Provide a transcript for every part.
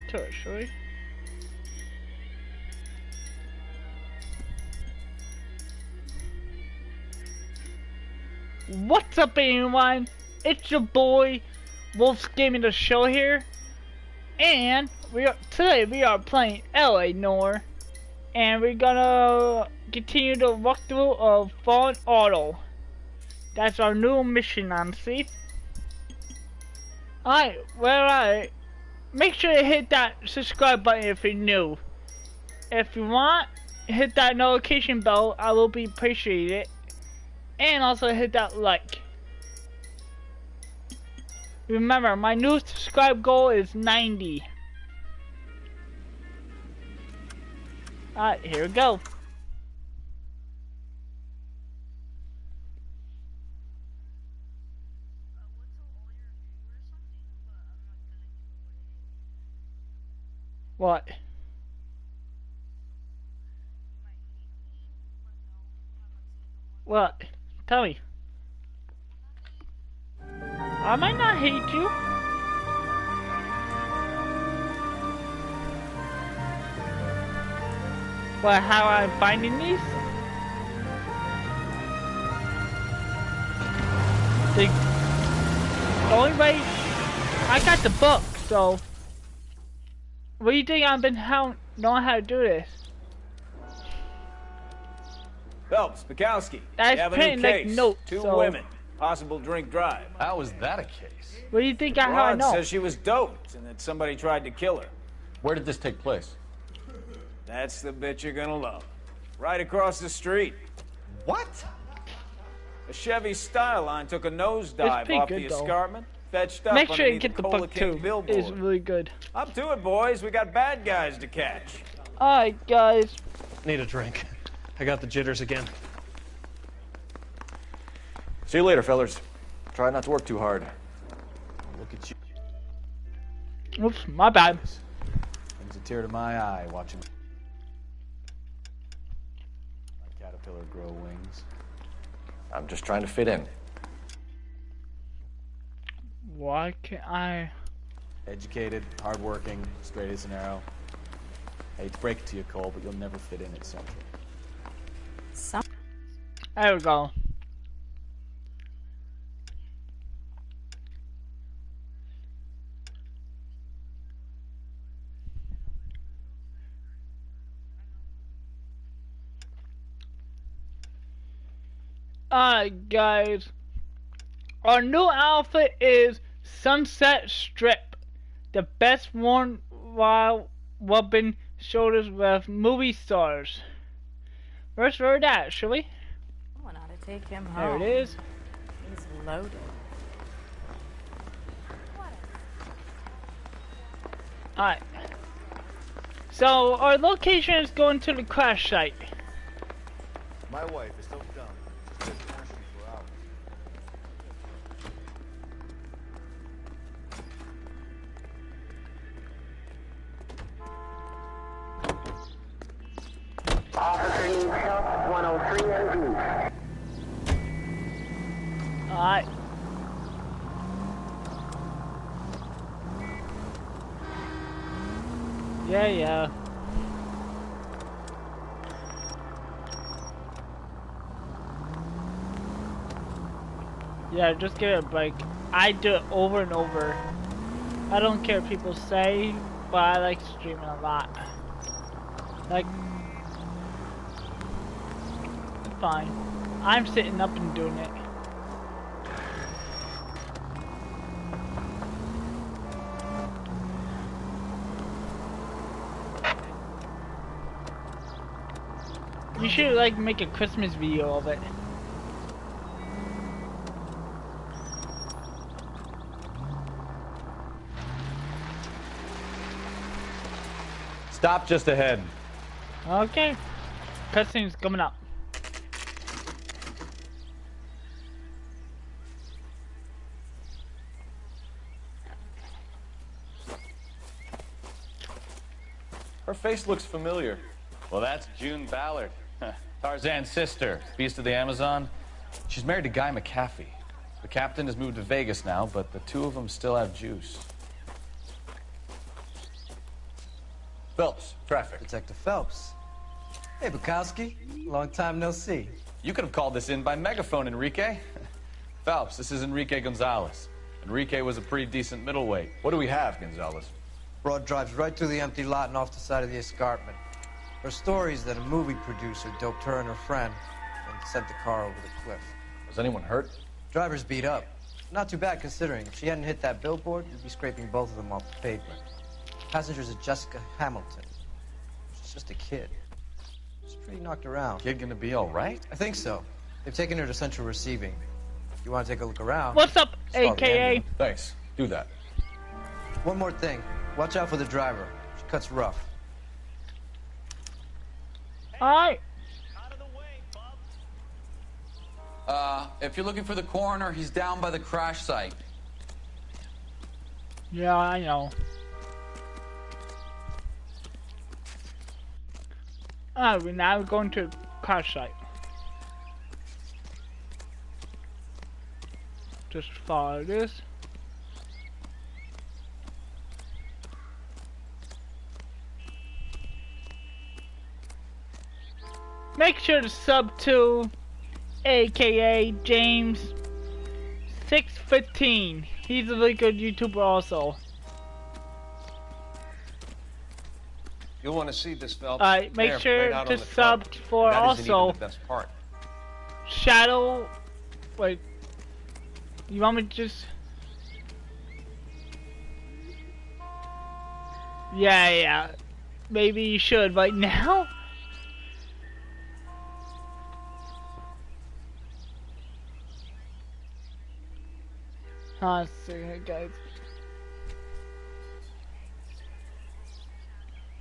to it, shall we? What's up, everyone? It's your boy Wolf's Gaming the Show here, and today we are playing LA Noire, and we're gonna continue the walkthrough of Fallen Idol. That's our new mission, honestly. Alright, make sure to hit that subscribe button if you're new. If you want, hit that notification bell. I will be appreciate it. And also hit that like. Remember, my new subscribe goal is 90. Alright, here we go. What? What? Tell me. I might not hate you. What, how I'm finding these? The only way I got the book, so what do you think I've been knowing how to do this? Phelps, Bukowski. That's printing like notes. Two women. Possible drink drive. How is that a case? What do you think how I know? Says she was doped and that somebody tried to kill her. Where did this take place? That's the bit you're gonna love. Right across the street. What? A Chevy Styline took a nosedive off the escarpment, fetched up Make sure you underneath get the Cola book King too. billboard. It's really good. Up to it, boys. We got bad guys to catch. Alright, guys. Need a drink. I got the jitters again. See you later, fellers. Try not to work too hard. Look at you. Oops, my bad. Brings a tear to my eye watching my caterpillar grow wings. I'm just trying to fit in. Why can't I? Educated, hardworking, straight as an arrow. I hate to break it to you, Cole, but you'll never fit in at Central. There we go. Alright, guys. Our new outfit is Sunset Strip. The best worn while rubbing shoulders with movie stars. Where's that, shall we? Oh, now to take him home. There it is. He's loaded. Alright. So, our location is going to the crash site. My wife is so dumb. She's been asking for hours. Officer needs help, 103 and view. Alright. Yeah. Yeah, just give it a break. I do it over and over. I don't care what people say, but I like streaming a lot. Like, fine. I'm sitting up and doing it. You should like make a Christmas video of it. Stop just ahead. Okay. Cutscene's coming up. Her face looks familiar. Well, that's June Ballard, Tarzan's sister, Beast of the Amazon. She's married to Guy McAfee. The captain has moved to Vegas now, but the two of them still have juice. Phelps, traffic. Detective Phelps. Hey, Bukowski. Long time no see. You could have called this in by megaphone, Enrique. Phelps, this is Enrique Gonzalez. Enrique was a pretty decent middleweight. What do we have, Gonzalez? Broad drives right through the empty lot and off the side of the escarpment. Her story is that a movie producer doped her and her friend and sent the car over the cliff. Was anyone hurt? Driver's beat up. Not too bad considering. If she hadn't hit that billboard, you'd be scraping both of them off the pavement. Passenger's a Jessica Hamilton. She's just a kid. She's pretty knocked around. Kid gonna be all right? I think so. They've taken her to central receiving. If you want to take a look around... What's up, start with the AKA? ambulance. Thanks. Do that. One more thing. Watch out for the driver. She cuts rough. Alright. If you're looking for the coroner, he's down by the crash site. Yeah, I know. Alright, now we're going to crash site. Just follow this. Make sure to sub to AKA James 615. He's a really good YouTuber also. You'll want to see this, Phelps. Alright, make There, sure right out to on the sub front. for That isn't even also the best part. Shadow. Wait, you want me to just? Yeah. Maybe you should right now. Let's see here, guys.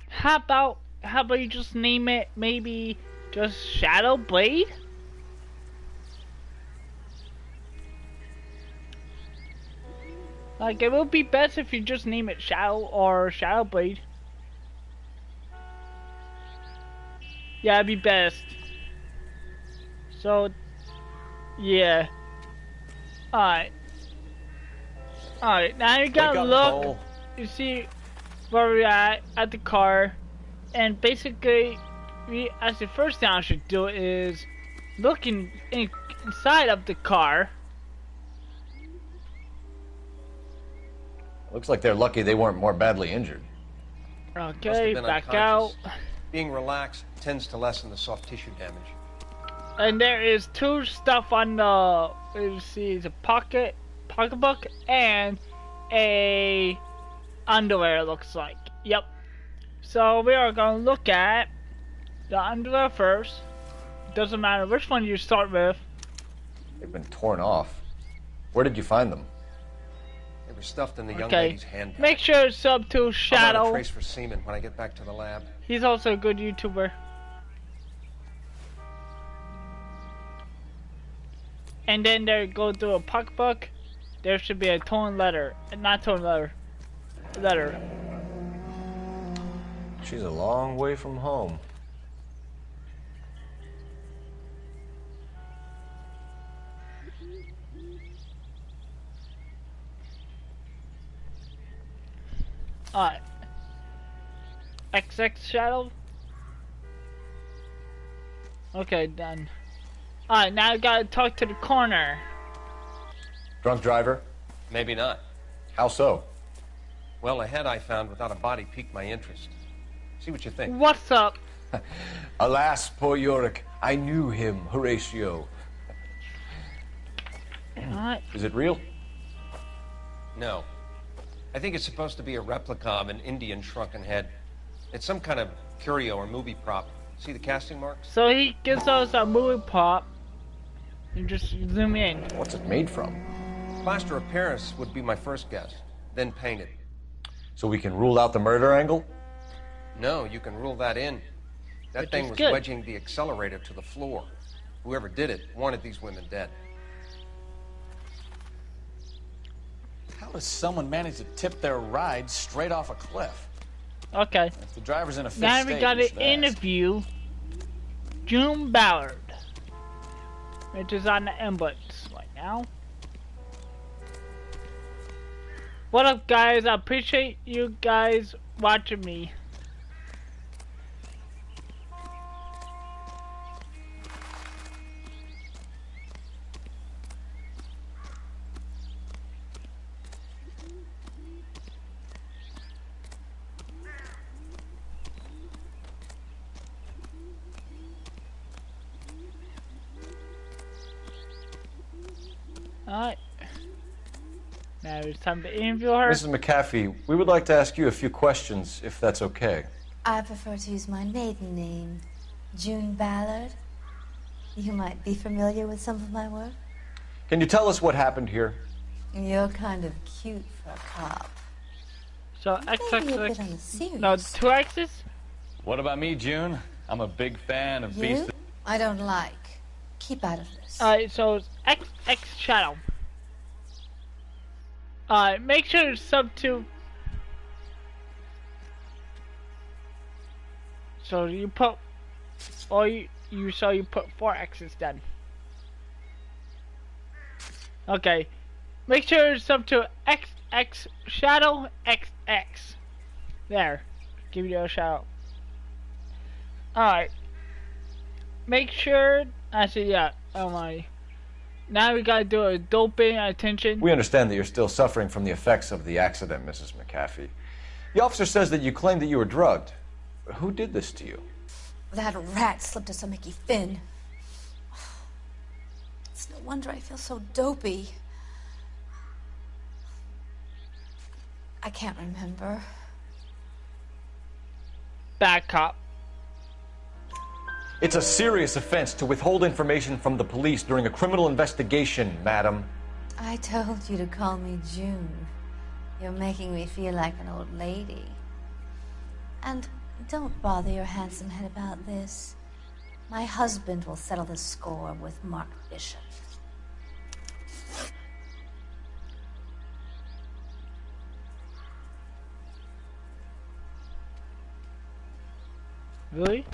How about you just name it maybe just Shadow Blade? Like, it would be best if you just name it Shadow or Shadow Blade. Yeah, it'd be best. So, yeah. Alright, now you gotta look. You see where we're at the car. And basically, as the first thing I should do is looking inside of the car. Looks like they're lucky they weren't more badly injured. Okay, back out. Being relaxed tends to lessen the soft tissue damage. And there is two stuff on the, let's see, it's a pocketbook and a underwear, looks like. Yep. So we are going to look at the underwear first. Doesn't matter which one you start with. They've been torn off. Where did you find them? They were stuffed in the young lady's handbag. Make sure to sub to Shadow. I'll run a trace for semen when I get back to the lab. He's also a good YouTuber. And then there go through a pocketbook. There should be a torn letter. Not torn letter. Letter. She's a long way from home. Alright. XX Shadow. Okay, done. Alright, now I gotta talk to the coroner. Drunk driver? Maybe not. How so? Well, a head I found without a body piqued my interest. See what you think. What's up? Alas, poor Yorick. I knew him, Horatio. Alright. Is it real? No. I think it's supposed to be a replica of an Indian shrunken head. It's some kind of curio or movie prop. See the casting marks? So he gives us a movie pop. You just zoom in. What's it made from? Plaster of Paris would be my first guess. Then painted. So we can rule out the murder angle? No, you can rule that in. That Which thing is was good. wedging the accelerator to the floor. Whoever did it wanted these women dead. How does someone manage to tip their ride straight off a cliff? Okay. If the driver's in a fit Now state, we gotta you should ask. interview June Ballard, which is on the ambulance right now. What up, guys? I appreciate you guys watching me. Alright. Now it's time to interview her. Mrs. McAfee, we would like to ask you a few questions, if that's okay. I prefer to use my maiden name, June Ballard. You might be familiar with some of my work. Can you tell us what happened here? You're kind of cute for a cop. So Maybe a bit on the XXX. serious No, side. 2 X's? What about me, June? I'm a big fan of Beast. You? I don't like. Keep out of this. Alright, so it's XX Shadow. Alright, make sure to sub to. So you put, or you put 4 X's then. Okay, make sure to sub to XX Shadow XX. There, give you a shout. Alright, make sure. Actually, yeah. Oh my. Now we gotta do a doping attention. We understand that you're still suffering from the effects of the accident, Mrs. McAfee. The officer says that you claimed that you were drugged. Who did this to you? That rat slipped us a Mickey Finn. It's no wonder I feel so dopey. I can't remember. Bad cop. It's a serious offense to withhold information from the police during a criminal investigation, madam. I told you to call me June. You're making me feel like an old lady. And don't bother your handsome head about this. My husband will settle the score with Mark Bishop. Really?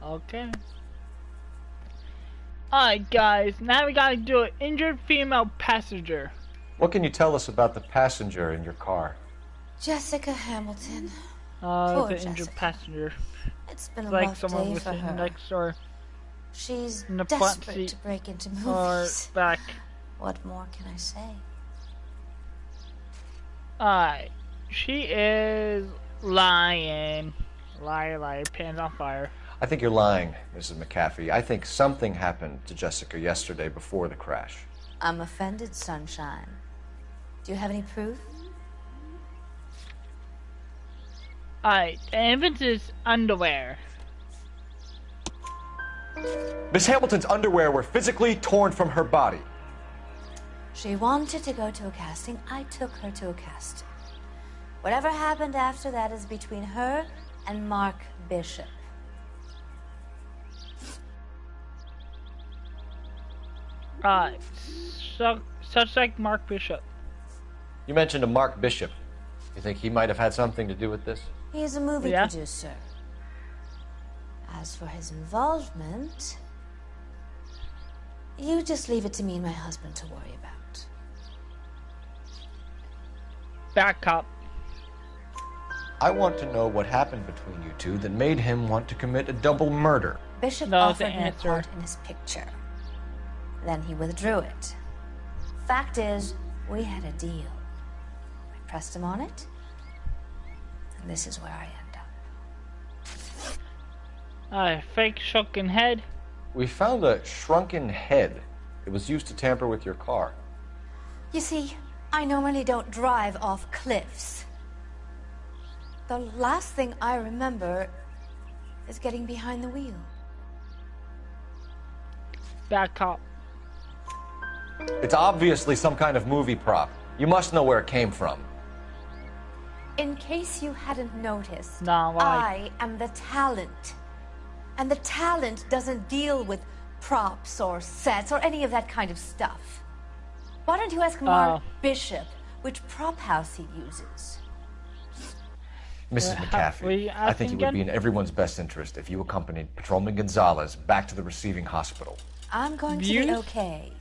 Okay. Alright guys, now we gotta do an injured female passenger. What can you tell us about the passenger in your car? Jessica Hamilton. Oh, Poor the injured Jessica. passenger. It's been a Like rough someone day was for sitting her. next door She's in the front desperate seat to break into or movies. back. What more can I say? Alright. She is lying. Liar, pants on fire. I think you're lying, Mrs. McAfee. I think something happened to Jessica yesterday before the crash. I'm offended, Sunshine. Do you have any proof? Alright, the evidence is underwear. Miss Hamilton's underwear were physically torn from her body. She wanted to go to a casting. I took her to a casting. Whatever happened after that is between her and Mark Bishop. Such like Mark Bishop. You mentioned a Mark Bishop. You think he might have had something to do with this? He's a movie Yeah? producer. As for his involvement, you just leave it to me and my husband to worry about. Bad cop. I want to know what happened between you two that made him want to commit a double murder. Bishop No, the offered me a answer. part in his picture. Then he withdrew it. Fact is, we had a deal. I pressed him on it, and this is where I end up. Alright, fake shrunken head. We found a shrunken head. It was used to tamper with your car. You see, I normally don't drive off cliffs. The last thing I remember is getting behind the wheel. Bad cop. It's obviously some kind of movie prop. You must know where it came from. In case you hadn't noticed, Nah, why? I am the talent. And the talent doesn't deal with props or sets or any of that kind of stuff. Why don't you ask Mark Bishop which prop house he uses? Mrs. Will you McAfee, I ask think him it would again? be in everyone's best interest if you accompanied Patrolman Gonzalez back to the receiving hospital. I'm going to be Views? okay.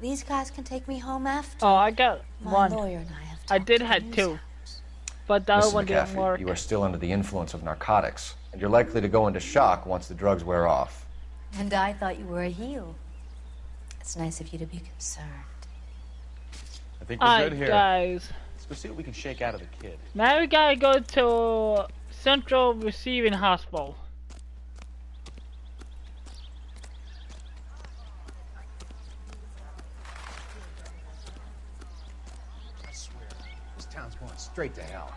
These guys can take me home after. Oh, I got My one. lawyer and I have I talked did to have news two, hours. but the other Mrs. one didn't McAfee, work. you are still under the influence of narcotics, and you're likely to go into shock once the drugs wear off. And I thought you were a heel. It's nice of you to be concerned. I think we're Alright, good here. guys. Let's go see what we can shake out of the kid. Now we gotta go to Central Receiving Hospital. town's going straight to hell.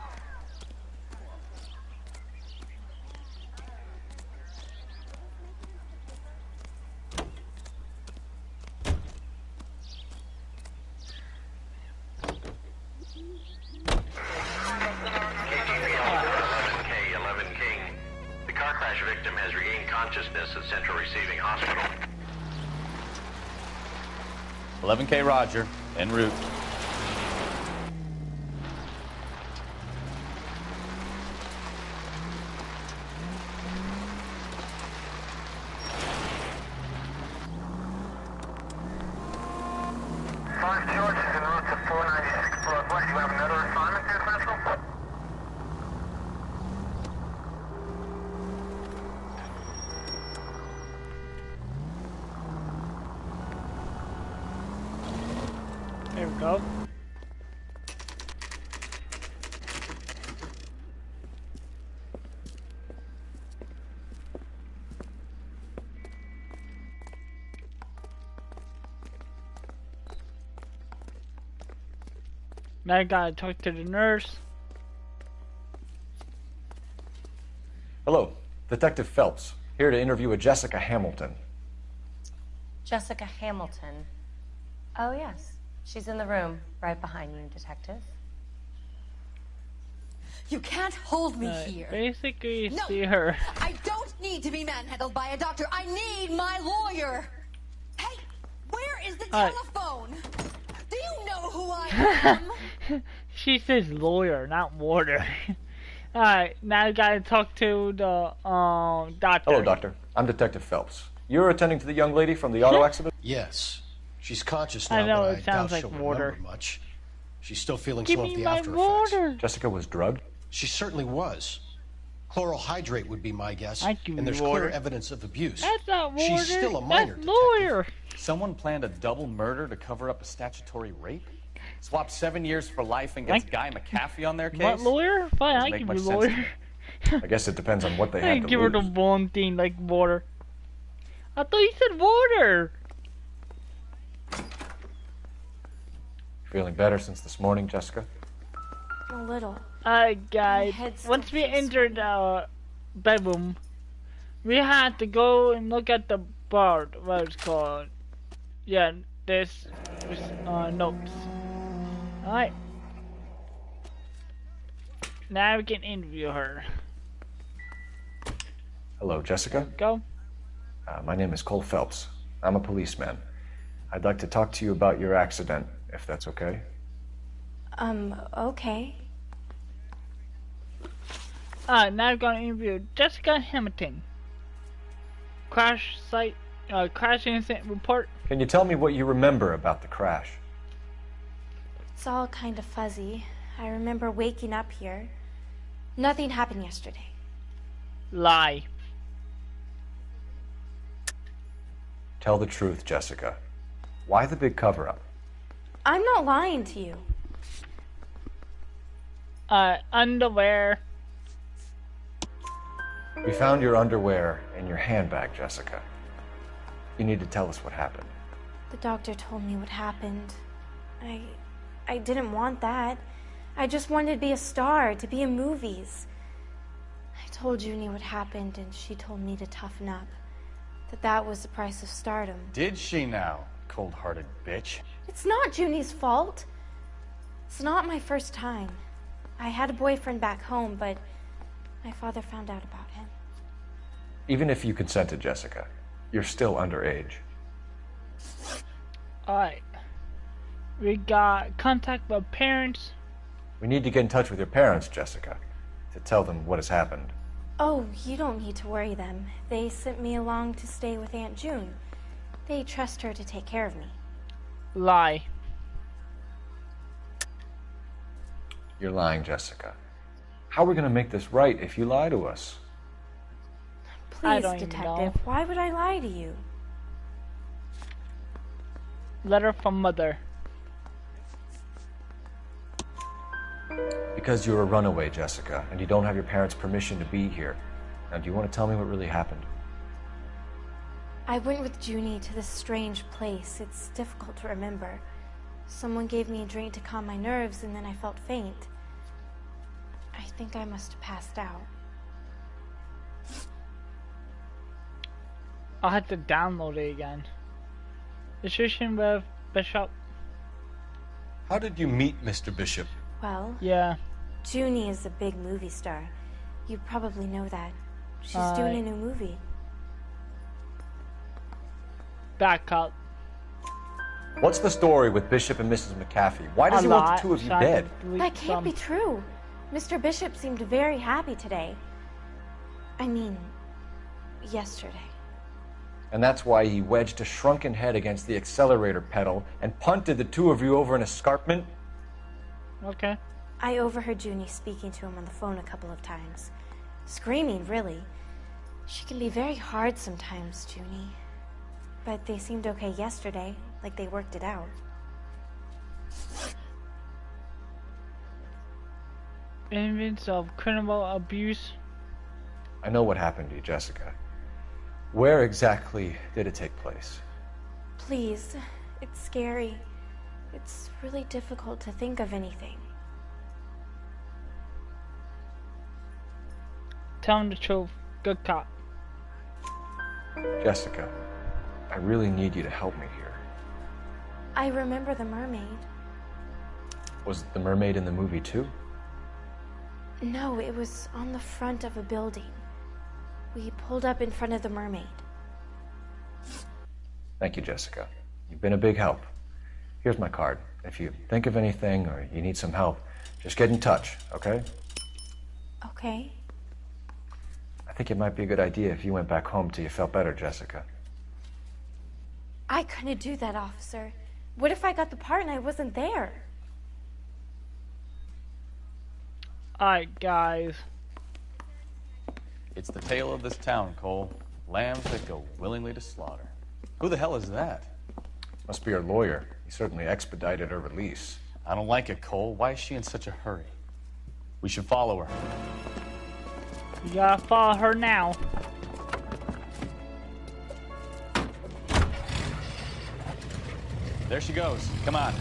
Victim has regained consciousness at Central Receiving Hospital. 11K Roger, en route. George is en route to 496 Northwest. You have another assignment there, Central? There we go. Now I gotta talk to the nurse. Hello, Detective Phelps, here to interview a Jessica Hamilton. Jessica Hamilton. Oh, yes. She's in the room, right behind you, Detective. You can't hold me here. Basically, you No, see her. I don't need to be manhandled by a doctor. I need my lawyer. Hey, where is the telephone? Do you know who I am? She says lawyer, not warder. Alright, now I gotta talk to the doctor. Hello, doctor. I'm Detective Phelps. You're attending to the young lady from the auto accident? Yes. She's conscious now, I know, but it I sounds doubt like she'll water. remember much. She's still feeling Give some me of the my after water. effects. Jessica was drugged? She certainly was. Chloral hydrate would be my guess. I give And there's you water. clear evidence of abuse. That's not water. She's still a minor, That's lawyer. Someone planned a double murder to cover up a statutory rape? Swapped 7 years for life and gets Guy McAfee on their case? What lawyer? Fine, I Doesn't give make you much sense to lawyer. me. I guess it depends on what they I had to give her the lose. one thing like water. I thought you said water. Feeling better since this morning, Jessica? A little. Alright, guys. head still Once we feels entered the bedroom, we had to go and look at the bar. What it's called? Yeah, this notes. Alright. Now we can interview her. Hello, Jessica. Go. My name is Cole Phelps. I'm a policeman. I'd like to talk to you about your accident, if that's okay. Okay. Alright, now we're gonna interview Jessica Hamilton. Crash incident report. Can you tell me what you remember about the crash? It's all kind of fuzzy. I remember waking up here. Nothing happened yesterday. Lie. Tell the truth, Jessica. Why the big cover-up? I'm not lying to you. Underwear. We found your underwear in your handbag, Jessica. You need to tell us what happened. The doctor told me what happened. I didn't want that. I just wanted to be a star, to be in movies. I told Junie what happened, and she told me to toughen up. That was the price of stardom. Did she now, cold-hearted bitch? It's not Junie's fault. It's not my first time. I had a boyfriend back home, but my father found out about him. Even if you consented, Jessica, you're still underage. Alright. We got contact with parents. We need to get in touch with your parents, Jessica, to tell them what has happened. Oh, you don't need to worry them. They sent me along to stay with Aunt June. They trust her to take care of me. Lie. You're lying, Jessica. How are we going to make this right if you lie to us? Please, don't even Detective, know. why would I lie to you? Letter from mother. Because you're a runaway, Jessica, and you don't have your parents' permission to be here. Now, do you want to tell me what really happened? I went with Junie to this strange place. It's difficult to remember. Someone gave me a drink to calm my nerves, and then I felt faint. I think I must have passed out. I'll have to download it again. Discussion with Bishop. How did you meet Mr. Bishop? Well, yeah. Junie is a big movie star. You probably know that. She's doing a new movie. Back up. What's the story with Bishop and Mrs. McAfee? Why does he want the two of you dead? That can't be true. Mr. Bishop seemed very happy today. I mean, yesterday. And that's why he wedged a shrunken head against the accelerator pedal and punted the two of you over an escarpment? Okay. I overheard Junie speaking to him on the phone a couple of times. Screaming, really. She can be very hard sometimes, Junie. But they seemed okay yesterday, like they worked it out. Evidence of criminal abuse. I know what happened to you, Jessica. Where exactly did it take place? Please, it's scary. It's really difficult to think of anything. Tell him the truth. Good cop. Jessica, I really need you to help me here. I remember the mermaid. Was the mermaid in the movie too? No, it was on the front of a building. We pulled up in front of the mermaid. Thank you, Jessica. You've been a big help. Here's my card. If you think of anything or you need some help, just get in touch, okay? Okay. I think it might be a good idea if you went back home till you felt better, Jessica. I couldn't do that, officer. What if I got the part and I wasn't there? Alright, guys. It's the tale of this town, Cole. Lambs that go willingly to slaughter. Who the hell is that? Must be her lawyer. He certainly expedited her release. I don't like it, Cole. Why is she in such a hurry? We should follow her. You gotta follow her now. There she goes. Come on.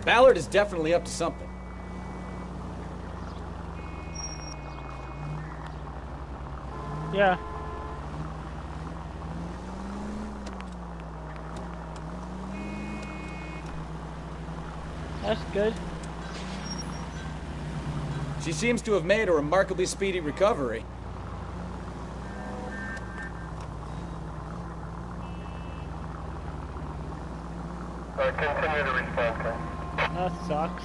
Ballard is definitely up to something. Yeah. That's good. She seems to have made a remarkably speedy recovery. Continue to respond, okay? That sucks.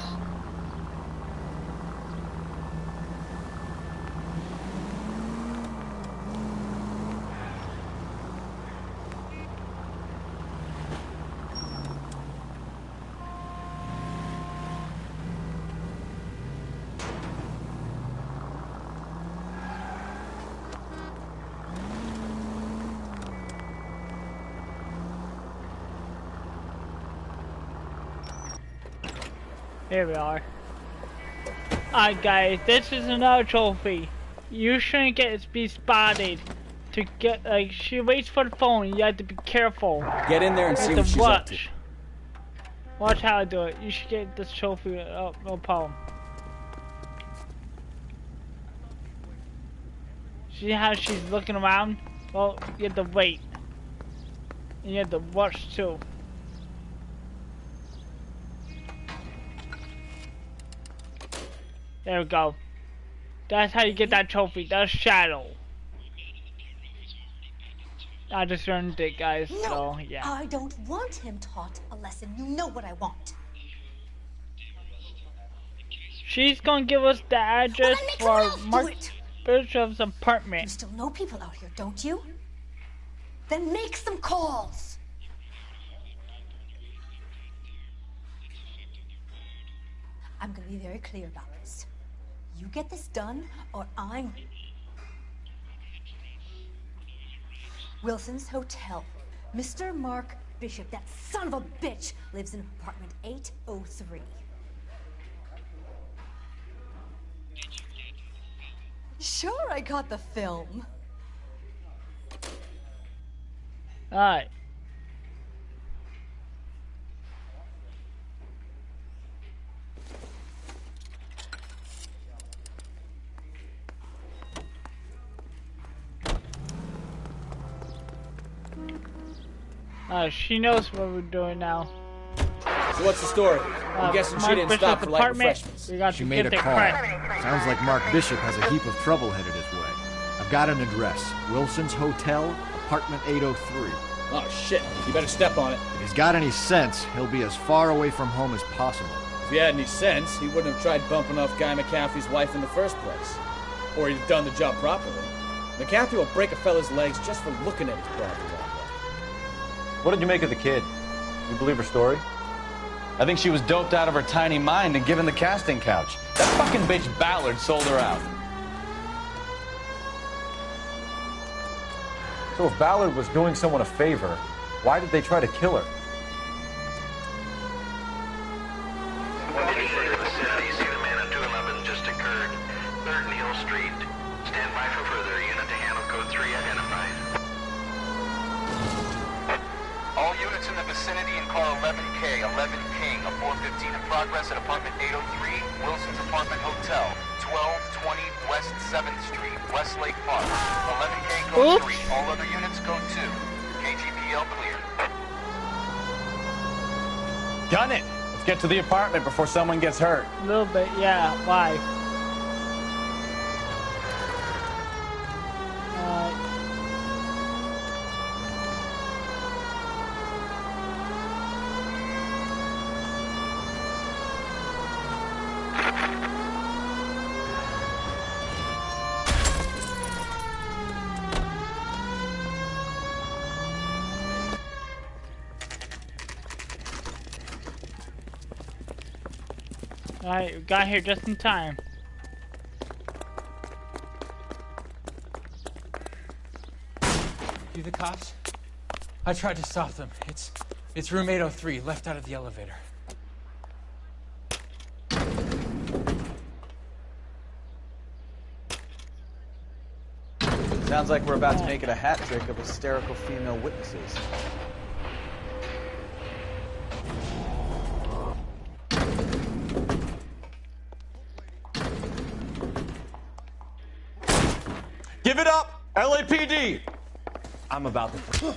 Here we are. Alright guys, this is another trophy. You shouldn't get to be spotted. To get, like, she waits for the phone, you have to be careful. Get in there and see what she's up to. Watch how I do it. You should get this trophy, oh, no problem. See how she's looking around? Well, you have to wait. And you have to watch too. There we go. That's how you get that trophy. That's Shadow. I just learned it, guys. No, so yeah. I don't want him taught a lesson. You know what I want. She's gonna give us the address for Mark Bishop's apartment. You still know people out here, don't you? Then make some calls. I'm gonna be very clear about this. You get this done, or I'm... Wilson's Hotel. Mr. Mark Bishop, that son of a bitch, lives in apartment 803. Sure, I got the film. Alright. She knows what we're doing now. So what's the story? I'm guessing she didn't stop for light refreshments. She made a call. Sounds like Mark Bishop has a heap of trouble headed his way. I've got an address. Wilson's Hotel, apartment 803. Oh, shit. You better step on it. If he's got any sense, he'll be as far away from home as possible. If he had any sense, he wouldn't have tried bumping off Guy McCaffrey's wife in the first place. Or he'd have done the job properly. McCaffrey will break a fella's legs just for looking at his property. What did you make of the kid? You believe her story? I think she was doped out of her tiny mind and given the casting couch. That fucking bitch Ballard sold her out. So if Ballard was doing someone a favor, why did they try to kill her? Vicinity, see the man at 211 just occurred. 3rd Neal Street. Stand by for further. Unit to handle code 3 identified. All units in the vicinity in car 11K, 11 King, a 415 in progress at apartment 803, Wilson's Apartment Hotel, 1220 West 7th Street, Westlake Park. 11K code 3, all other units code 2. KGPL clear. Gun it! Let's get to the apartment before someone gets hurt. A little bit, yeah. Why? Alright, we got here just in time. You the cops? I tried to stop them. It's room 803, left out of the elevator. Sounds like we're about to make it a hat trick of hysterical female witnesses. Give it up, LAPD! I'm about to...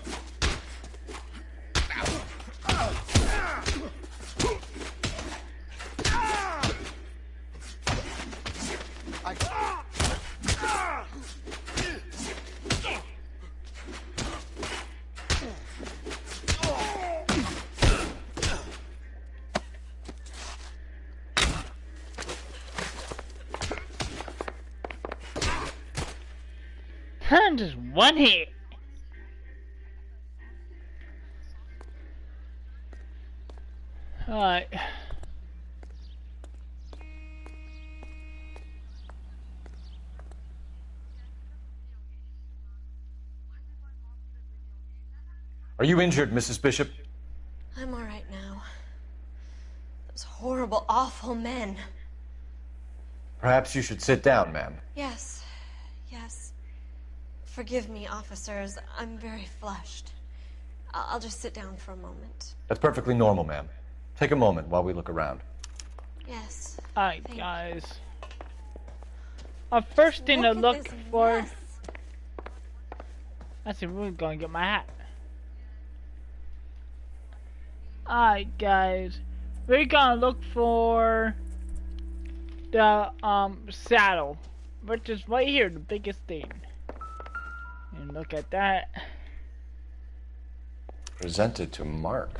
Just one hit. Alright. Are you injured, Mrs. Bishop? I'm all right now. Those horrible, awful men. Perhaps you should sit down, ma'am. Yes. Forgive me, officers. I'm very flushed. I'll just sit down for a moment. That's perfectly normal, ma'am. Take a moment while we look around. Yes. Alright, guys. Our first thing to look for... I see, we're gonna get my hat. Alright, guys. We're gonna look for... the, saddle. Which is right here, the biggest thing. And look at that. Presented to Mark.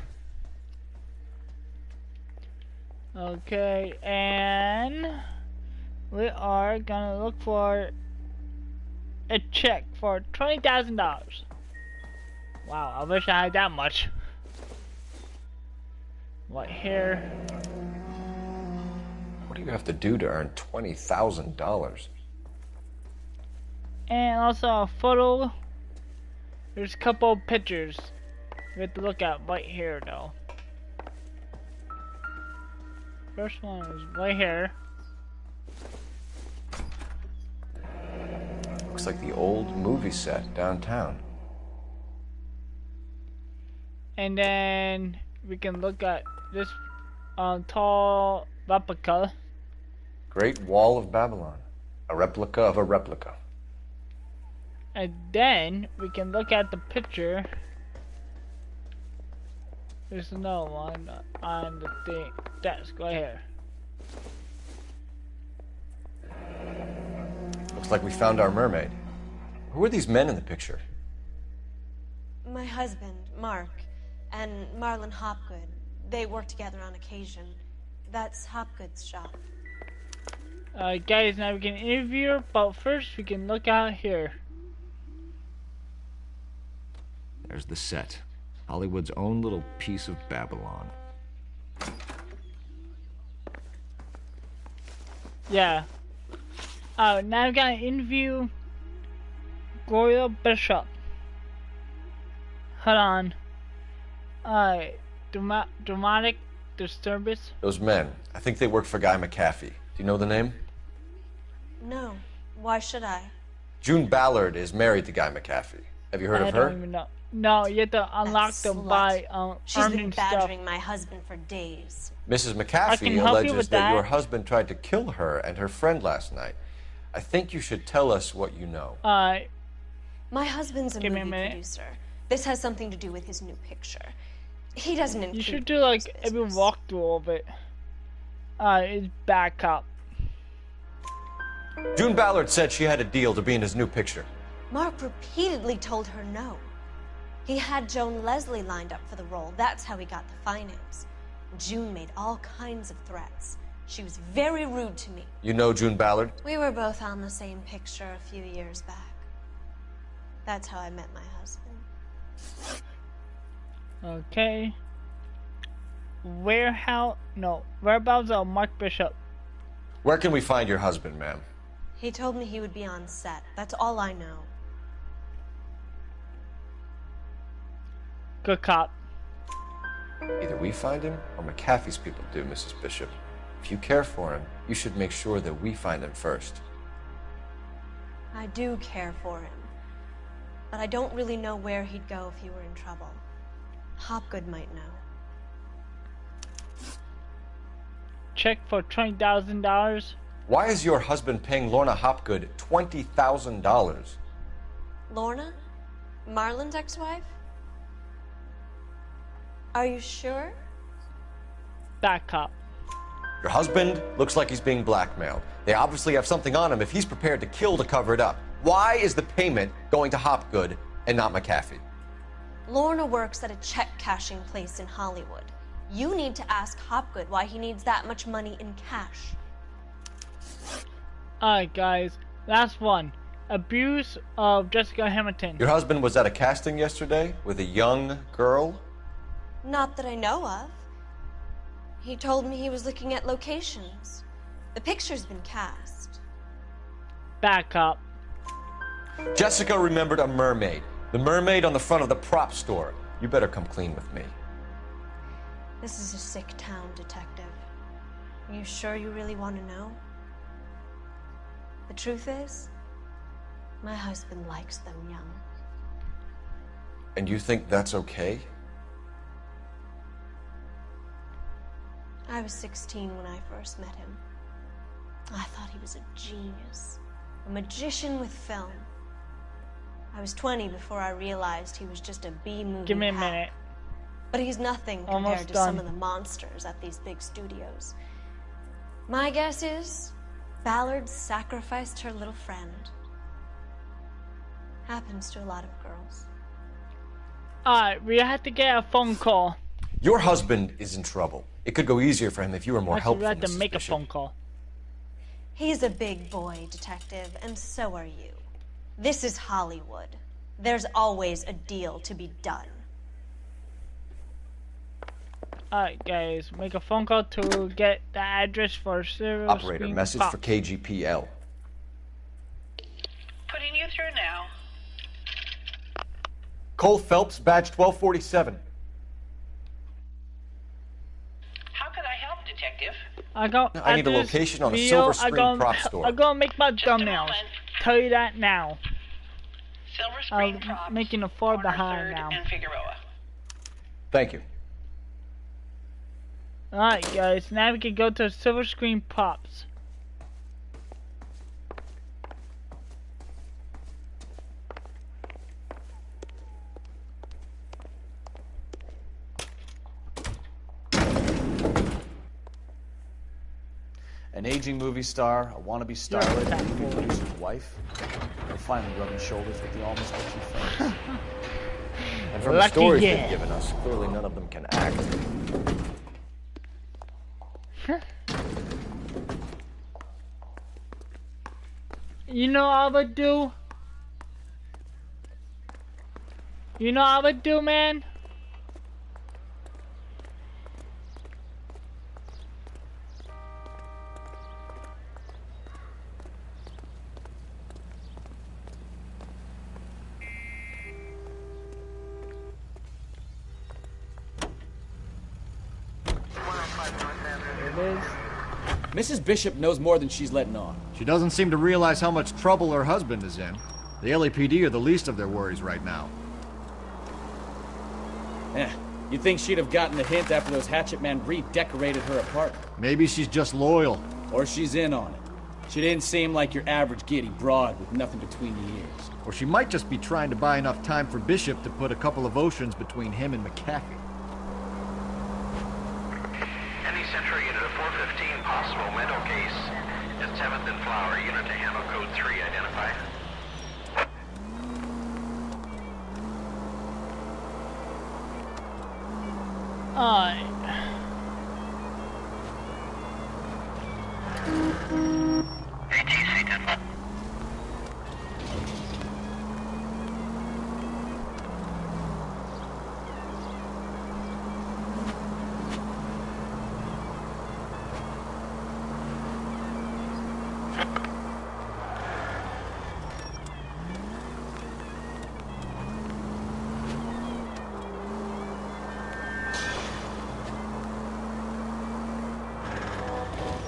Okay, and we are gonna look for a check for $20,000. Wow, I wish I had that much. Right here. What do you have to do to earn $20,000? And also a photo. There's a couple of pictures. We have to look at right here, though. First one is right here. Looks like the old movie set downtown. And then we can look at this tall replica. Great Wall of Babylon. A replica of a replica. And then we can look at the picture. There's another one on the desk right here. Looks like we found our mermaid. Who are these men in the picture? My husband, Mark, and Marlon Hopgood. They work together on occasion. That's Hopgood's shop. Guys, now we can interview her, but first we can look out here. There's the set. Hollywood's own little piece of Babylon. Yeah. Now we gotta interview Gloria Bishop. Hold on. Dramatic disturbance. Those men. I think they work for Guy McAfee. Do you know the name? No. Why should I? June Ballard is married to Guy McAfee. Have you heard of her? I don't even know. No, you have to unlock them by She's been earning badgering stuff. my husband for days. Mrs. I can McAfee help you alleges with that that. your husband tried to kill her and her friend last night. I think you should tell us what you know. My husband's a Give me a movie minute. producer. This has something to do with his new picture. He doesn't include You should do like every walkthrough of it. It's back up. June Ballard said she had a deal to be in his new picture. Mark repeatedly told her no. He had Joan Leslie lined up for the role. That's how he got the finance. June made all kinds of threats. She was very rude to me. You know June Ballard? We were both on the same picture a few years back. That's how I met my husband. Okay. Whereabouts of Mark Bishop? Where can we find your husband, ma'am? He told me he would be on set. That's all I know. Good cop. Either we find him or McAfee's people do, Mrs. Bishop. If you care for him, you should make sure that we find him first. I do care for him. But I don't really know where he'd go if he were in trouble. Hopgood might know. Check for $20,000. Why is your husband paying Lorna Hopgood $20,000? Lorna? Marlon's ex-wife? Are you sure? Back cop. Your husband looks like he's being blackmailed. They obviously have something on him if he's prepared to kill to cover it up. Why is the payment going to Hopgood and not McAfee? Lorna works at a check-cashing place in Hollywood. You need to ask Hopgood why he needs that much money in cash. Alright, guys. Last one. Abuse of Jessica Hamilton. Your husband was at a casting yesterday with a young girl? Not that I know of. He told me he was looking at locations. The picture's been cast. Back up. Jessica remembered a mermaid. The mermaid on the front of the prop store. You better come clean with me. This is a sick town, Detective. Are you sure you really want to know? The truth is, my husband likes them young. And you think that's okay? I was 16 when I first met him. I thought he was a genius, a magician with film. I was 20 before I realized he was just a B-movie Give me a hack. minute. But he's nothing compared Almost to done. some of the monsters at these big studios. My guess is Ballard sacrificed her little friend. Happens to a lot of girls. Alright, we have to get a phone call. Your husband is in trouble. It could go easier for him if you were more Actually, we helpful, have to Mrs. make Bishop. a phone call. He's a big boy, Detective, and so are you. This is Hollywood. There's always a deal to be done. Alright, guys, make a phone call to get the address for serial Operator, screen message pop. for KGPL. Putting you through now. Cole Phelps, badge 1247. How can I help, Detective? I need a location on a silver screen prop store. I'm gonna make my thumbnails. Tell you that now. Silver screen I'm props, making a far corner behind 3rd now. and Figueroa. Thank you. Alright guys, now we can go to silver screen props. An aging movie star, a wannabe starlet, a movie producer's wife. They're finally rubbing shoulders with the almost two friends. And from the stories they've given us, clearly none of them can act. You know what I would do? You know what I would do, man? Mrs. Bishop knows more than she's letting on. She doesn't seem to realize how much trouble her husband is in. The LAPD are the least of their worries right now. You'd think she'd have gotten the hint after those hatchet men redecorated her apartment. Maybe she's just loyal. Or she's in on it. She didn't seem like your average giddy broad with nothing between the ears. Or she might just be trying to buy enough time for Bishop to put a couple of oceans between him and McAfee. Any Central unit of 415 possible mental case at 7th and Flower. Unit to handle code 3 identified. ATC 10.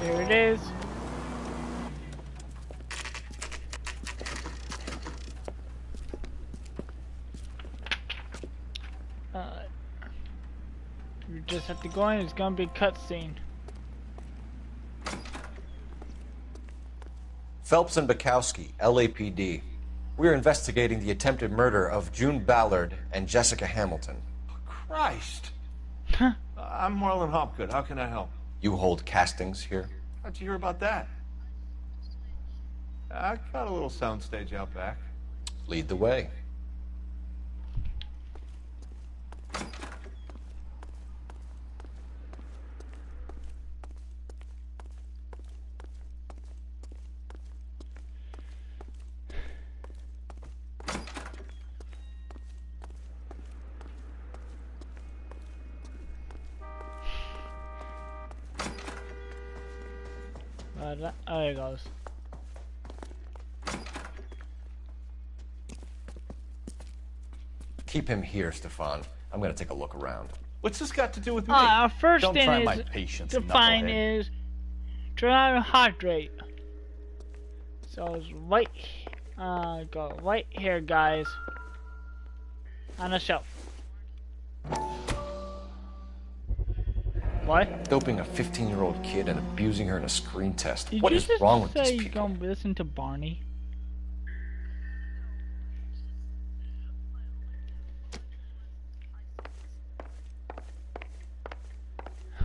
Here it is. You just have to go in, it's gonna be a cutscene. Phelps and Bukowski, LAPD. We're investigating the attempted murder of June Ballard and Jessica Hamilton. Christ. I'm Marlon Hopgood. How can I help? You hold castings here? How'd you hear about that? I got a little soundstage out back. Lead the way. There it goes. Keep him here, Stefan. I'm gonna take a look around. What's this got to do with me? Our first Don't thing try is my patience, to find knucklehead. is try to hydrate. So it's right, go right here, guys, on the shelf. What? Doping a 15-year-old kid and abusing her in a screen test. Did What you is just wrong with say these you're people? gonna listen to Barney?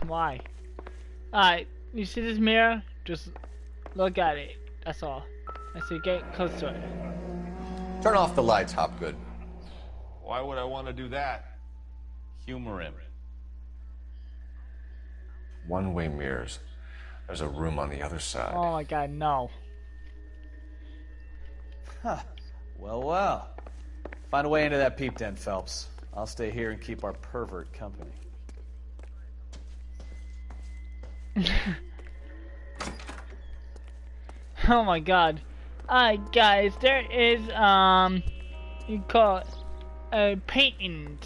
Why? Alright, you see this mirror? Just look at it. That's all. I say get close to it. Turn off the lights, Hopgood. Why would I want to do that? Humor him. One-way mirrors. There's a room on the other side. Oh my god, no. Huh. Well. Find a way into that peep den, Phelps. I'll stay here and keep our pervert company. Oh my god. Alright guys, there is you call it paintings.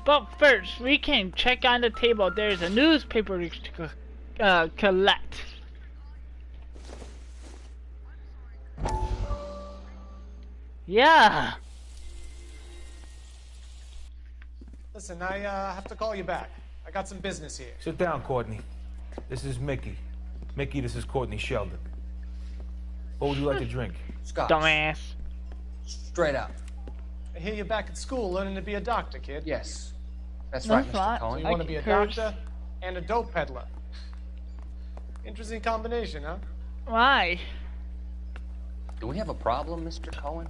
But first, we can check on the table. There's a newspaper to collect. Yeah. Listen, I have to call you back. I got some business here. Sit down, Courtney. This is Mickey. Mickey, this is Courtney Sheldon. What would you like to drink? Scotch. Dumbass. Straight out. I hear you're back at school learning to be a doctor, kid. Yes. That's right, Mr. Cullen. So you want to be a doctor and a dope peddler. Interesting combination, huh? Why? Do we have a problem, Mr. Cullen?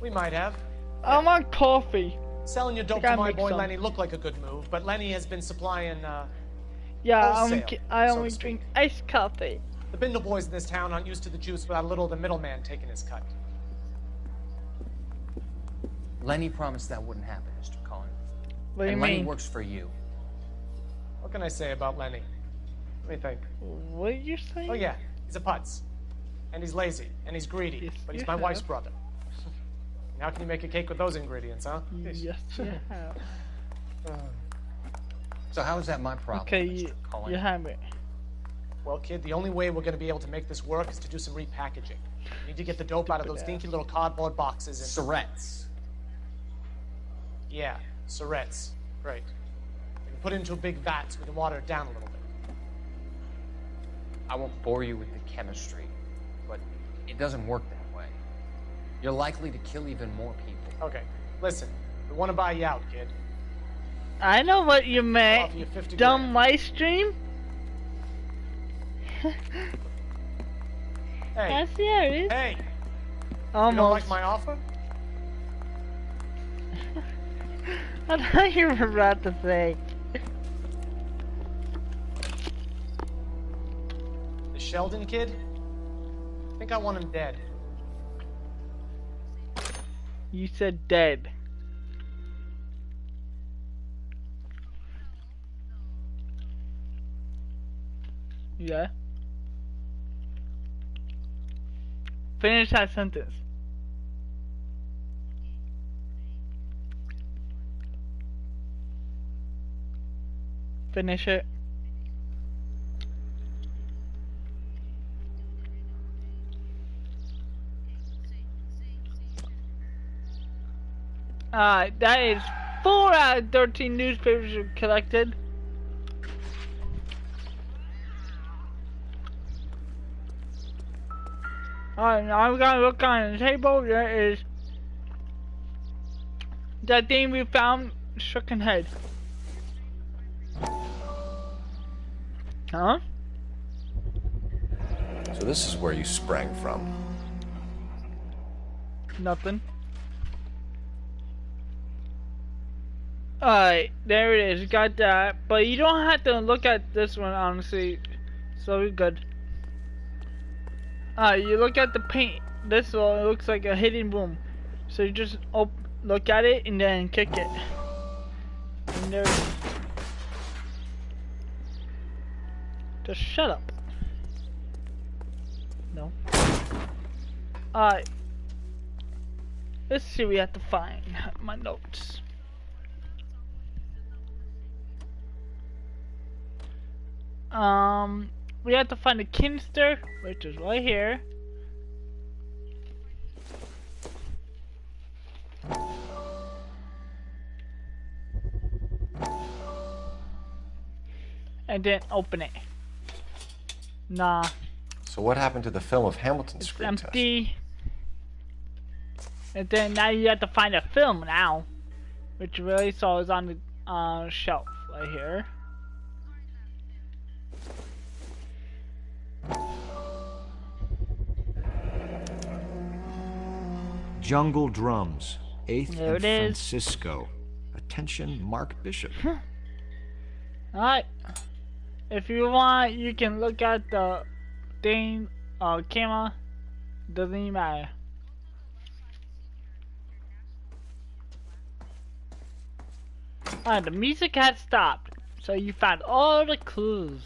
We might have. I want coffee. Selling your dope to my boy Lenny looked like a good move, but Lenny has been supplying, wholesale, I only drink iced coffee. The Bindle boys in this town aren't used to the juice without a little of the middleman taking his cut. Lenny promised that wouldn't happen, Mr. Cullen. What do you and Lenny mean? works for you. What can I say about Lenny? Let me think. What are you saying? Oh yeah, he's a putz. And he's lazy, and he's greedy, Yes, but he's you my wife's have. brother. How can you make a cake with those ingredients, huh? Yes, you have. So how is that my problem, Okay, Mr. Cullen? you have it. Well, kid, the only way we're going to be able to make this work is to do some repackaging. We need to get the dope out of those dinky little cardboard boxes and... Surrettes. Yeah, Surrettes. Great. We can put it into a big vat so we can water it down a little bit. I won't bore you with the chemistry, but it doesn't work that way. You're likely to kill even more people. Okay, listen. We want to buy you out, kid. I know what you I'll meant. offer you 50 Dumb live stream. Hey. That's serious. Hey. Almost. You don't like my offer? I thought you were about to say. The Sheldon kid? I think I want him dead. You said dead. Yeah. Finish that sentence. Finish it. That is 4 out of 13 newspapers collected. Alright, now we gotta look on the table. There is that thing we found, stricken head. Huh? So this is where you sprang from. Nothing. Alright, there it is. Got that. But you don't have to look at this one, honestly. So we're good. You look at the paint. This one looks like a hidden room. So you just look at it and then kick it. And there it is. Just shut up. No. Alright. Let's see what we have to find. My notes. We have to find a canister, which is right here. And then open it. Nah. So what happened to the film of Hamilton's It's screen test? empty. And then now you have to find a film now. Which really saw is on the shelf right here. Jungle Drums, 8th There and it is. Francisco. Attention, Mark Bishop. Alright. If you want, you can look at the thing, camera. Doesn't even matter. Alright, the music had stopped. So you found all the clues.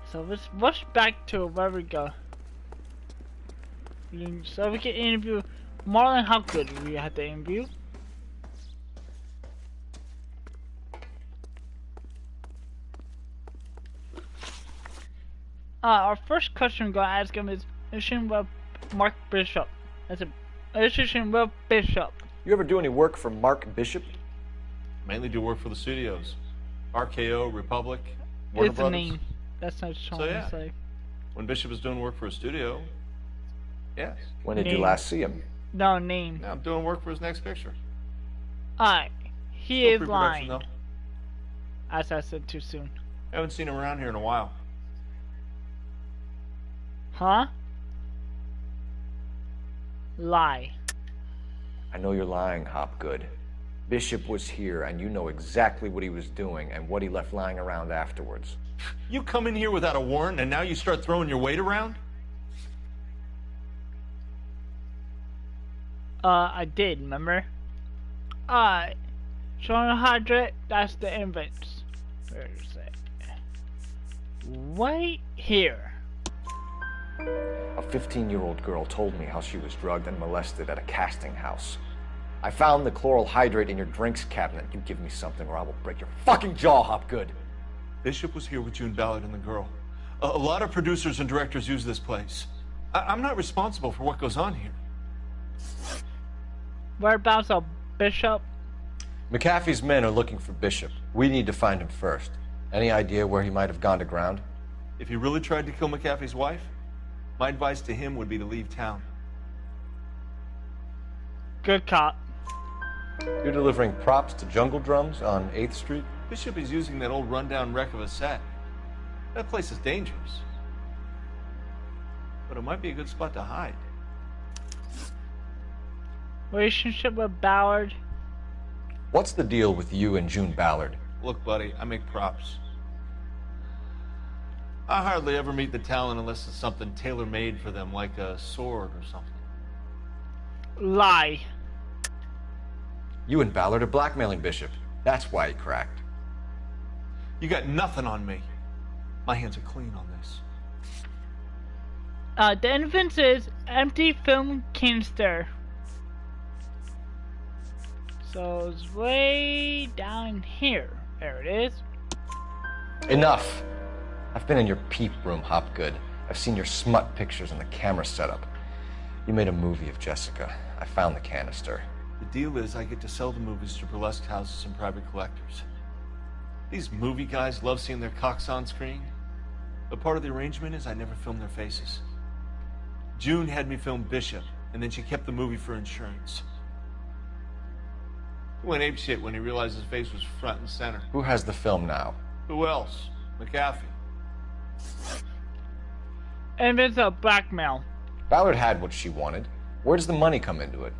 So let's rush back to where we go. So we can interview Marlon Hopgood, we had to interview. Our first question we're gonna ask him is issue with Mark Bishop. That's a issue with Bishop. You ever do any work for Mark Bishop? Mainly do work for the studios. RKO, Republic, Warner It's a Brothers. name. That's not trying So yeah, to say. when Bishop is doing work for a studio, yes. When did you last see him? No name. Now I'm doing work for his next picture. Alright. He Still is pre-production, lying. though. As I said too soon. Haven't seen him around here in a while. Huh? Lie. I know you're lying, Hopgood. Bishop was here, and you know exactly what he was doing and what he left lying around afterwards. You come in here without a warrant, and now you start throwing your weight around? I did, remember? Alright. Sean Hydrate, that's the invites. Where is it? Right here. A 15-year-old girl told me how she was drugged and molested at a casting house. I found the chloral hydrate in your drinks cabinet. You give me something or I will break your fucking jaw, Hopgood. Bishop was here with June Ballard and the girl. A lot of producers and directors use this place. I'm not responsible for what goes on here. Whereabouts of Bishop? McAfee's men are looking for Bishop. We need to find him first. Any idea where he might have gone to ground? If he really tried to kill McAfee's wife, my advice to him would be to leave town. Good cop. You're delivering props to Jungle Drums on 8th Street? Bishop is using that old rundown wreck of a set. That place is dangerous. But it might be a good spot to hide. Relationship with Ballard. What's the deal with you and June Ballard? Look, buddy, I make props. I hardly ever meet the talent unless it's something tailor-made for them, like a sword or something. Lie. You and Ballard are blackmailing Bishop. That's why he cracked. You got nothing on me. My hands are clean on this. The evidence is empty film canister. So it's way down here. There it is. Enough. I've been in your peep room, Hopgood. I've seen your smut pictures and the camera setup. You made a movie of Jessica. I found the canister. The deal is I get to sell the movies to burlesque houses and private collectors. These movie guys love seeing their cocks on screen. But part of the arrangement is I never film their faces. June had me film Bishop, and then she kept the movie for insurance. He went apeshit when he realized his face was front and center. Who has the film now? Who else? McAfee. Evidence of blackmail. Ballard had what she wanted. Where does the money come into it?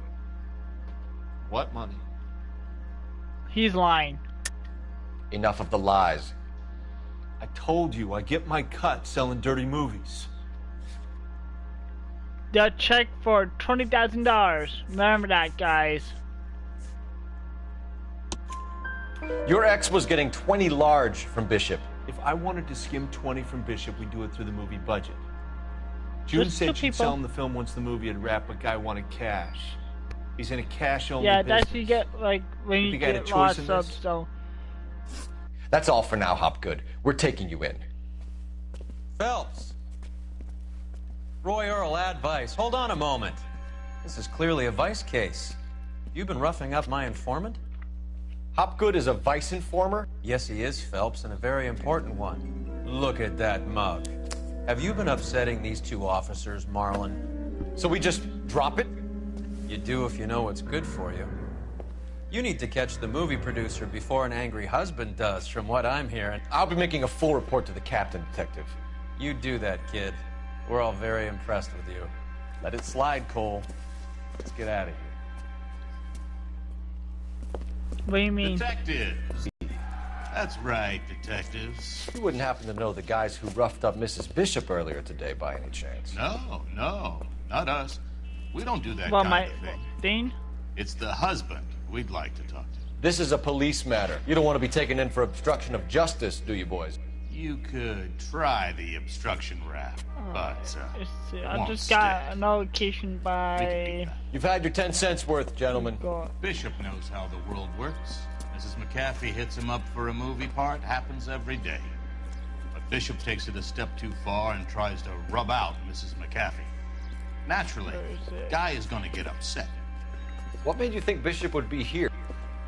What money? He's lying. Enough of the lies. I told you I get my cut selling dirty movies. The check for $20,000. Remember that, guys. Your ex was getting 20 large from Bishop. If I wanted to skim 20 from Bishop, we'd do it through the movie budget. June Just said two she'd people. sell him the film once the movie had wrapped, but guy wanted cash. He's in a cash-only Yeah, business. that's you get like when you You got a get choice lost in of this? so. That's all for now, Hopgood. We're taking you in. Phelps. Roy Earl, advice. Hold on a moment. This is clearly a vice case. You've been roughing up my informant? Hopgood is a vice informer? Yes, he is, Phelps, and a very important one. Look at that mug. Have you been upsetting these two officers, Marlon? So we just drop it? You do if you know what's good for you. You need to catch the movie producer before an angry husband does, from what I'm hearing. I'll be making a full report to the captain, Detective. You do that, kid. We're all very impressed with you. Let it slide, Cole. Let's get out of here. What do you mean? Detectives. That's right, detectives. You wouldn't happen to know the guys who roughed up Mrs. Bishop earlier today by any chance? No, not us. We don't do that Well, kind of thing. Dean? It's the husband we'd like to talk to. This is a police matter. You don't want to be taken in for obstruction of justice, do you, boys? You could try the obstruction rap, but I won't just stick. got an allocation by. You've had your 10 cents worth, gentlemen. Bishop knows how the world works. Mrs. McAfee hits him up for a movie part. Happens every day. But Bishop takes it a step too far and tries to rub out Mrs. McAfee. Naturally, Guy is going to get upset. What made you think Bishop would be here?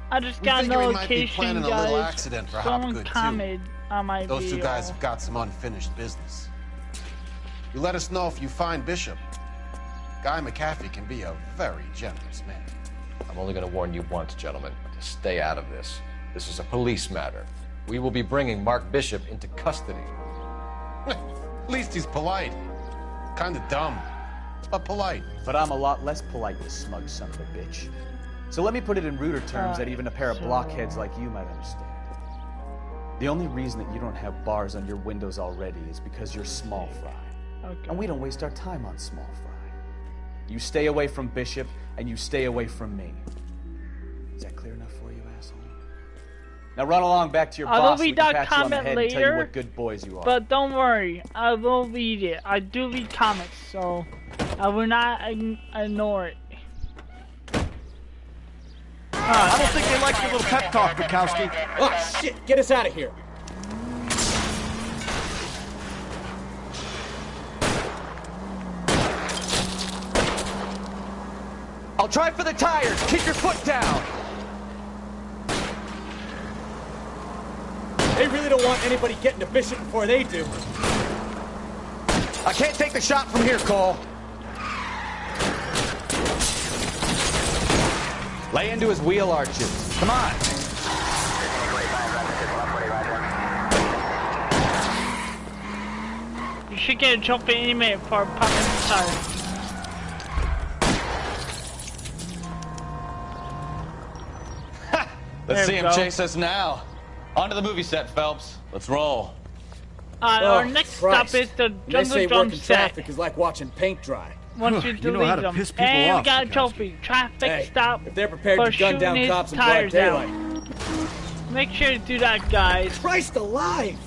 I just got an allocation, planning a guys. little accident for Someone Hopgood, too. commented on my Those video. two guys have got some unfinished business. You let us know if you find Bishop. Guy McAfee can be a very generous man. I'm only going to warn you once, gentlemen. Stay out of this. This is a police matter. We will be bringing Mark Bishop into custody. At least he's polite. Kind of dumb, but polite. But I'm a lot less polite, you smug son of a bitch. So let me put it in ruder terms that even a pair of blockheads like you might understand. The only reason that you don't have bars on your windows already is because you're small fry. Okay. And we don't waste our time on small fry. You stay away from Bishop, and you stay away from me. Is that clear enough for you, asshole? Now run along back to your boss so we can pat you on the head and tell you what good boys you are. But don't worry, I will read it. I do read comics, so I will not ignore it. I don't think they like your little pep talk, Bukowski. Oh, shit! Get us out of here! I'll try for the tires. Keep your foot down. They really don't want anybody getting to Bishop before they do. I can't take the shot from here, Cole. Lay into his wheel arches. Come on. You should get a trophy any minute for popping the tire. Let's see him chase us now. Onto the movie set, Phelps. Let's roll. Our next stop is the jungle drum set. Traffic is like watching paint dry. Once you delete them, and we got a trophy. Traffic stop. If they're prepared for to gun down shooting cops in his broad tires daylight. out. Make sure to do that, guys. Christ alive!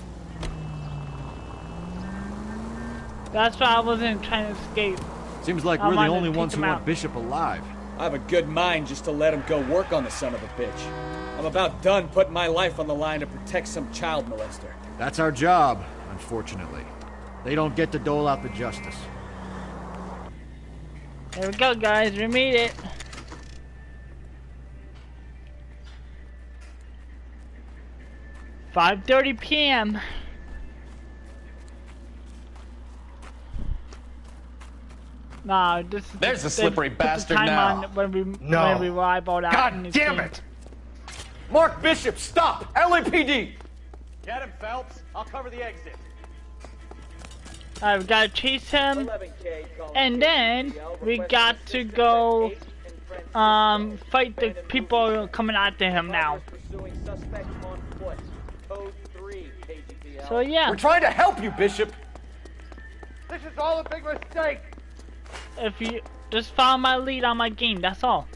That's why I wasn't trying to escape. Seems like we're the only ones who want Bishop alive. I have a good mind just to let him go work on the son of a bitch. I'm about done putting my life on the line to protect some child molester. That's our job, unfortunately. They don't get to dole out the justice. There we go, guys. We made it. $5:30 p.m. Nah, There's the slippery bastard time now. on when we arrive all that. God damn it! Mark Bishop, stop! LAPD! Get him, Phelps. I'll cover the exit. Alright, we gotta chase him, and then we got to go fight the people coming after him now. So yeah. We're trying to help you, Bishop! This is all a big mistake! If you just follow my lead on my game, that's all.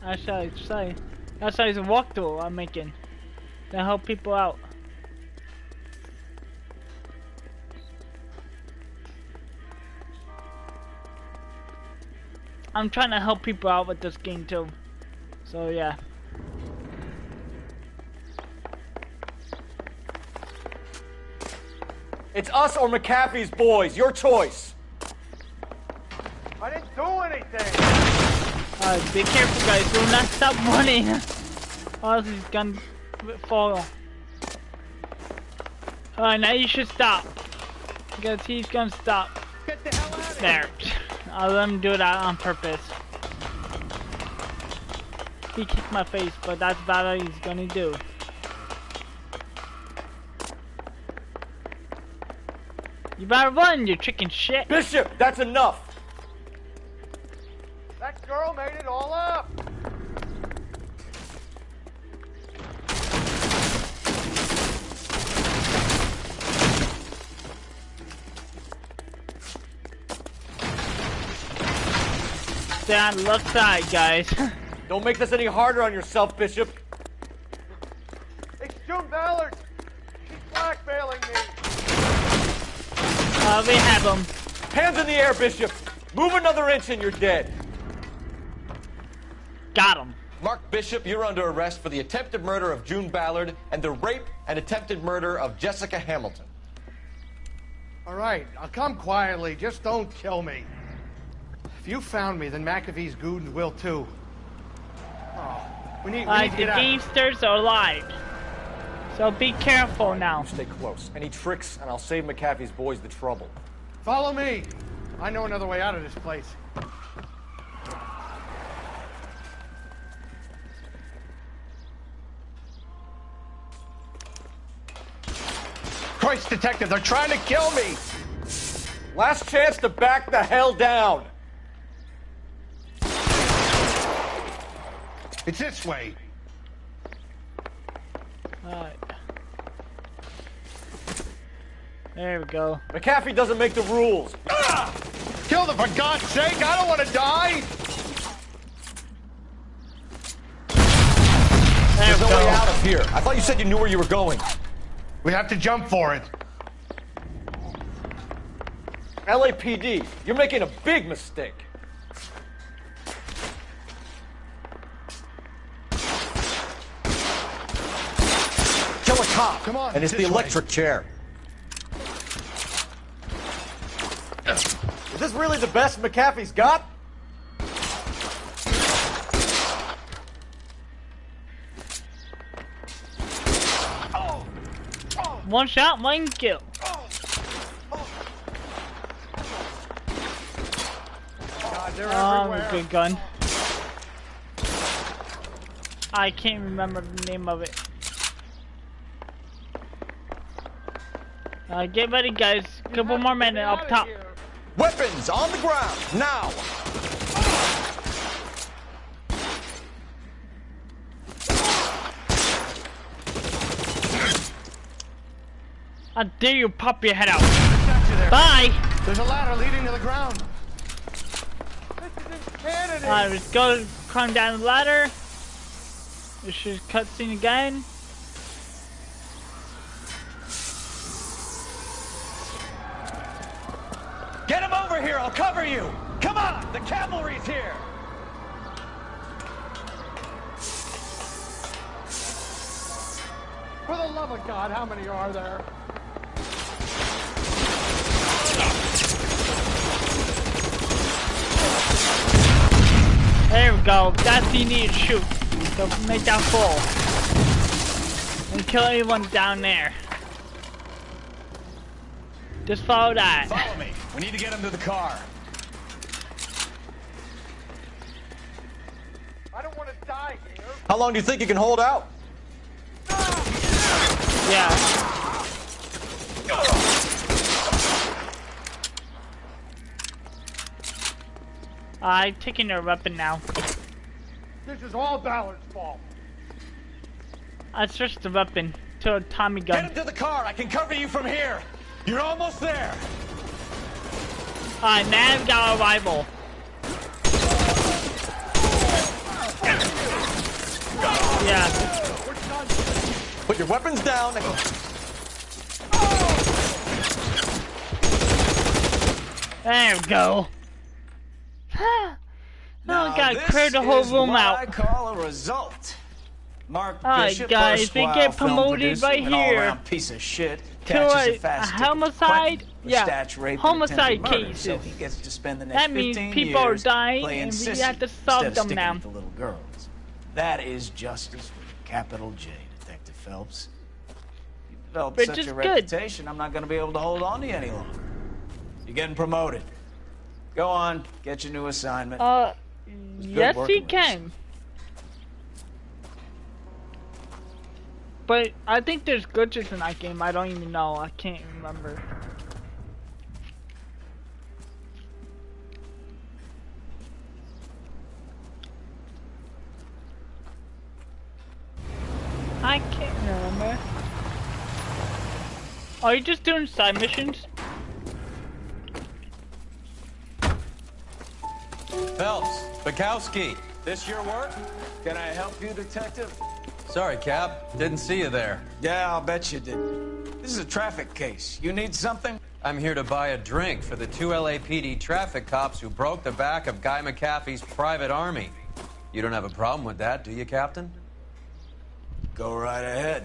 That's what I say. That's why it's a walkthrough I'm making to help people out. I'm trying to help people out with this game too. So yeah. It's us or McAfee's boys, your choice! I didn't do anything! Alright, be careful guys, do not stop running! Or else he's gonna fall. Alright, now you should stop. Because he's gonna stop. Get the hell out of there. I'll let him do that on purpose. He kicked my face, but that's about all he's gonna do. You better run, you chicken shit! Bishop, that's enough! That girl made it all up! Stay on the left side, guys. Don't make this any harder on yourself, Bishop. It's June Ballard! She's blackmailing me! We have him. Hands in the air, Bishop. Move another inch and you're dead. Got him. Mark Bishop, you're under arrest for the attempted murder of June Ballard and the rape and attempted murder of Jessica Hamilton. All right, I'll come quietly. Just don't kill me. If you found me, then McAfee's goons will too. Oh, we need to the get out. gangsters are alive. So be careful now. You stay close. Any tricks, and I'll save McAfee's boys the trouble. Follow me. I know another way out of this place. Christ, detective, they're trying to kill me. Last chance to back the hell down. It's this way. Alright. There we go. McAfee doesn't make the rules. Kill them, for God's sake! I don't want to die! There's no way out of here. I thought you said you knew where you were going. We have to jump for it. LAPD, you're making a big mistake. Kill a cop. Come on, and it's the electric chair. Is this really the best McAfee's got? One shot, one kill. God, they're everywhere. Good gun. I can't remember the name of it. Get ready, guys. Couple more minutes up top. Weapons on the ground, now! How dare you pop your head out? Bye! There's a ladder leading to the ground. Alright, let's go climb down the ladder. This is cutscene again. Get him over here, I'll cover you! Come on, the cavalry's here! For the love of God, how many are there? There we go. That's what you need to shoot. So make that full. And kill anyone down there. Just follow that. Follow me. We need to get him to the car. I don't want to die here. How long do you think you can hold out? Yeah. I'm taking their weapon now. This is all Ballard's fault. I switched the weapon to a Tommy gun. Get him to the car. I can cover you from here. You're almost there. Alright, now I've got a rival. Yeah. Put your weapons down. There we go. Now I gotta clear the whole room out. I call a result. Mark Alright Bishop, guys, we get promoted right here piece of shit, to a homicide, homicide cases. So he gets to spend the next that means 15 people are years dying playing and we sissy have to solve them instead of now. sticking with the little girls. That is justice with a capital J, Detective Phelps. You developed Which such is a good. reputation, I'm not going to be able to hold on to you any longer. You're getting promoted. Go on, get your new assignment. Yes he can. But I think there's glitches in that game. I don't even know. I can't remember. I can't remember. Are you just doing side missions? Phelps, Bukowski. This your work? Can I help you, Detective? Sorry, Cap. Didn't see you there. Yeah, I'll bet you did. This is a traffic case. You need something? I'm here to buy a drink for the 2 LAPD traffic cops who broke the back of Guy McAfee's private army. You don't have a problem with that, do you, Captain? Go right ahead.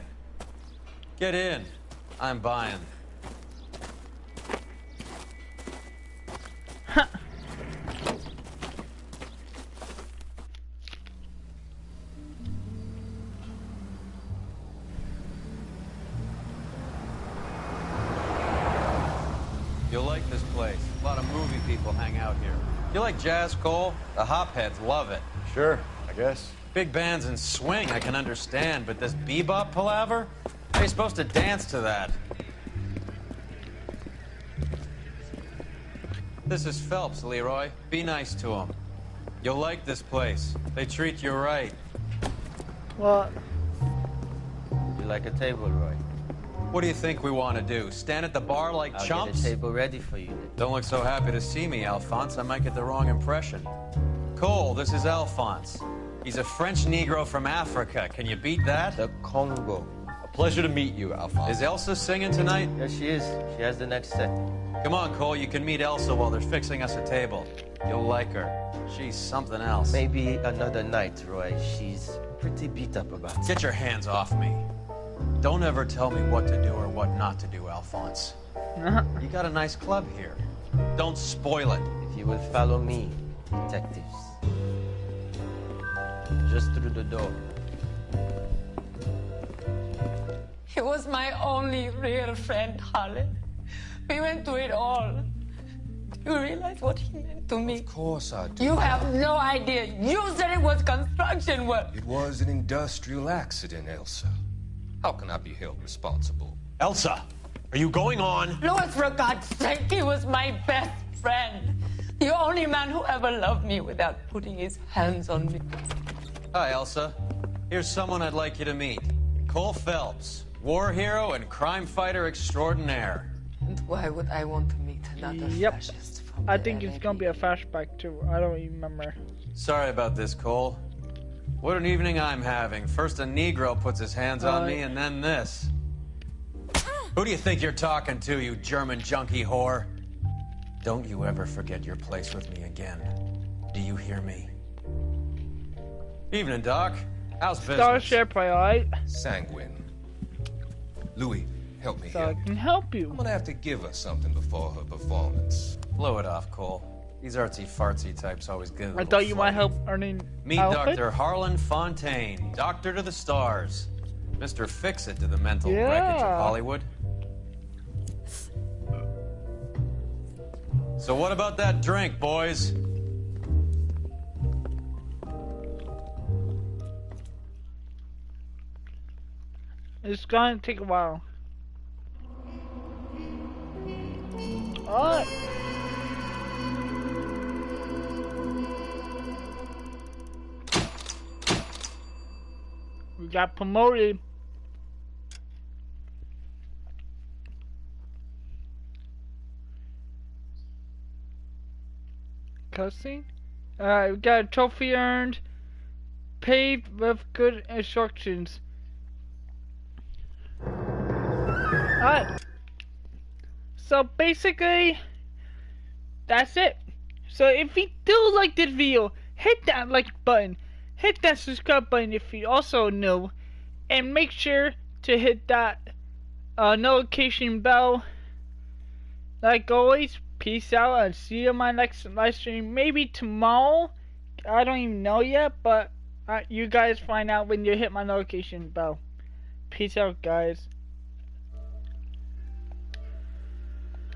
Get in. I'm buying. You'll like this place. A lot of movie people hang out here. You like jazz, Cole? The hopheads love it. Sure, I guess. Big bands and swing, I can understand, but this bebop palaver? How are you supposed to dance to that? This is Phelps, Leroy. Be nice to him. You'll like this place. They treat you right. What? You like a table, Roy? What do you think we want to do? Stand at the bar like I'll chumps? get a table ready for you. Don't look so happy to see me, Alphonse. I might get the wrong impression. Cole, this is Alphonse. He's a French Negro from Africa. Can you beat that? The Congo. A pleasure to meet you, Alphonse. Is Elsa singing tonight? Yes, she is. She has the next set. Come on, Cole. You can meet Elsa while they're fixing us a table. You'll like her. She's something else. Maybe another night, Roy. She's pretty beat up about it. Get your hands off me. Don't ever tell me what to do or what not to do, Alphonse. You got a nice club here. Don't spoil it. If you will follow me, detectives. Just through the door. He was my only real friend, Harlan. We went through it all. Do you realize what he meant to me? Of course I do. You have no idea. You said it was construction work. It was an industrial accident, Elsa. How can I be held responsible? Elsa, are you going on? Louis, for God's sake, he was my best friend. The only man who ever loved me without putting his hands on me. Hi, Elsa. Here's someone I'd like you to meet. Cole Phelps, war hero and crime fighter extraordinaire. And why would I want to meet another fascist from I think it's gonna be a flashback too. I don't even remember. Sorry about this, Cole. What an evening I'm having. First a Negro puts his hands on me, and then this. Who do you think you're talking to, you German junkie whore? Don't you ever forget your place with me again. Do you hear me? Evening, Doc. How's business? Starship, alright? Sanguine. Louis, help me So here. I can help you. I'm gonna have to give her something before her performance. Blow it off, Cole. These artsy-fartsy types always get a I little thought you might flighty. help earning Meet outfit? Dr. Harlan Fontaine, doctor to the stars. Mr. Fix-It to the mental wreckage of Hollywood. So what about that drink, boys? It's gonna take a while. Alright. We got promoted. Cussing? Alright, we got a trophy earned. Paved with good instructions. Alright. So basically, that's it. So if you do like this video, hit that like button. Hit that subscribe button if you also new. And make sure to hit that notification bell. Like always, peace out and see you in my next live stream. Maybe tomorrow. I don't even know yet, but you guys find out when you hit my notification bell. Peace out, guys.